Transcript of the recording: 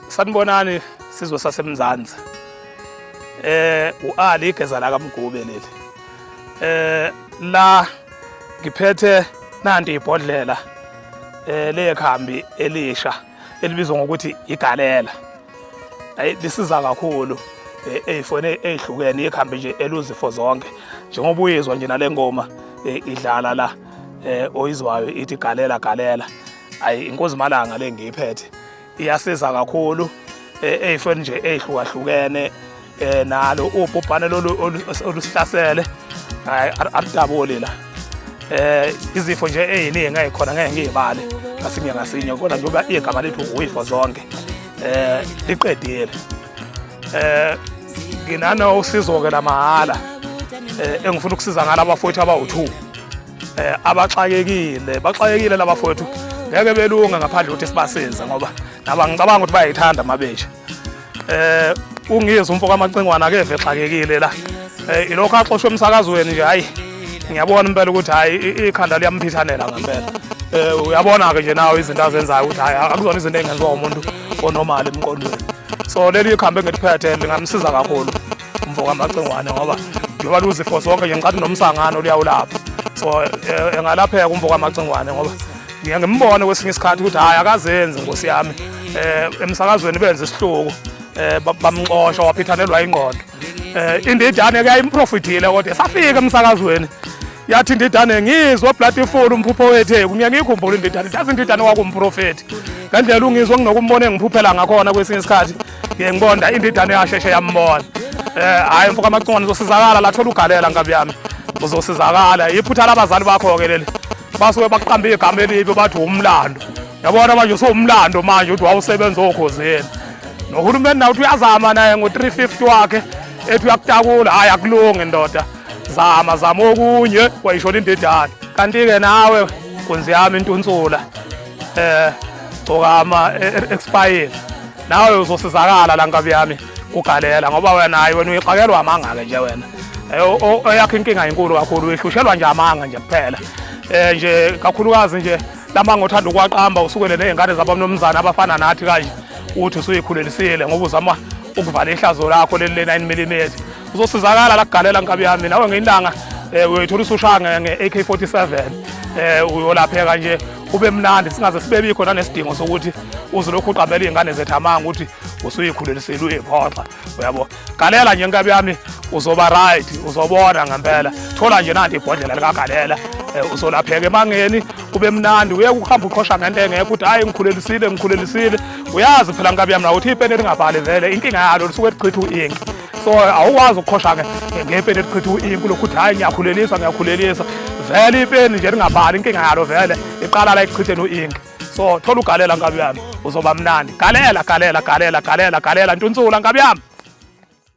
Sanibonani sizwe sasemzansi. U-Ali igeza la kaMgube leli. La ngiphethe nanti ibhodlela lekhambi elisha elibizwa ngokuthi igalela. Lisiza kakhulu ezifone ezihlukene ikhambi nje eluzifo zonke. Njengoba uyizwa nje nale ngoma idlala la oyizwayo ithi galela galela. Inkosi Malanga le ngiyiphethe. Iyasiza kakhulu ezifone nje ezihlukahlukene nalo ubhubhane olusihlasele aludabuli la. Izifo nje eziningi ezikhona ngeke ngizibale ngasinye ngasinye kodwa njengoba igama lethu uyifo zonke liqedile. Nginana usizo ke lamahala engifuna ukusiza ngala bafowethu abawu2 baxakekile labafowethu ngeke belunga ngaphandle ukuthi sibasize ngoba naba ngicabanga ukuthi bayithanda mabesha. Ungizwe umfoko amacengwana ke vexakekile la ilokho axoshwe emsakazweni nje hayi ngiyabona impela ukuthi hayi ikhanda liyamphithanela ngempela. Uyabona ke nje nawe izinto azenzayo ukuthi hayi akuzona izinto engenziwa umuntu onormal emqondweni. So leli ikhambe ngiliphethe lingamsiza kakhulu umfoko amacengwana ngoba njengoba luzifo zonke nje ngicathi nomsangano liyawulapha. So engalapheka umfoko amacengwana ngoba ngimbone kwesinye isikhathi ukuthi hayi akazenzi Nkosi yami. Emsakazweni benze isihluku bamxosha waphithanelwa ingqondo. Indidane ke ayimprofitile kodwa safika emsakazweni yathi indidane ngizwa blood full umphupho wethu ngiya ngikhumbula indidane yazi indidane wakumprofeti ngandlela ungizwa nginokumbona ngiphuphela ngakhona kwesinye isikhathi ngiyengibonda indidane yasheshe yambona. Hayi mfoko amacengwana uzosizakala la thola ugalela ngabe yami uzosizakala iphutha labazali bakho ke leli basuke baqamba igama elibi bathi umlando. Yabona manje usomlando manje uthi wawusebenza okhosini nohulumeni nawe uthi uyazama naye ngo350 wakhe ethi uyakutakula hayi akulungi ndoda zama okunye wayisho indidane kanti ke nawe Nkosi yami intunsula okama expire nawe uzosizakala la ngabe yami ugalela ngoba wena hayi wena uyixakelwa amanga ke nje wena yakhe inkinga inkulu kakhulu uyihlushelwa nje amanga nje kuphela. Nje kakhulukazi nje lamanga othanda ukwaqamba usukele nezingane zabamnomzana abafana nathi kanje uthi usuyikhulelisile ngoba uzama ukuvala ihlazo lakho leli 9mm uzosizakala la kugalela ngabe yami nawe ngeyindanga uyithola usushanga nge-AK47 uyolapheka nje ube mnandi singaze sibe khona nesidingo sokuthi uzolokhu uqambela izingane zethu amanga ukuthi usuyikhulelisile uyiphoxa uyabo. Galela nje ngabe yami uzoba right uzobona ngempela thola nje nanti ibhodlela likaGalela uzolapheka emangeni ube mnandi uye ukuhamba uqhosha ngento engeke ukuthi hayi ngikhulelisile uyazi phela ngabe yami na uthi ipeni lingabhali vele inkinga yalo lisuke lichitha uinki. So awukwazi ukuqhosha ngepeni lichitha uinki lokuthi hayi ngiyakhulelisa vele ipeni nje lingabhali inkinga yalo vele iqala la ichitheni uinki. So thola uGalela ngabe yami uzoba mnandi galela ntunsula ngabe yami.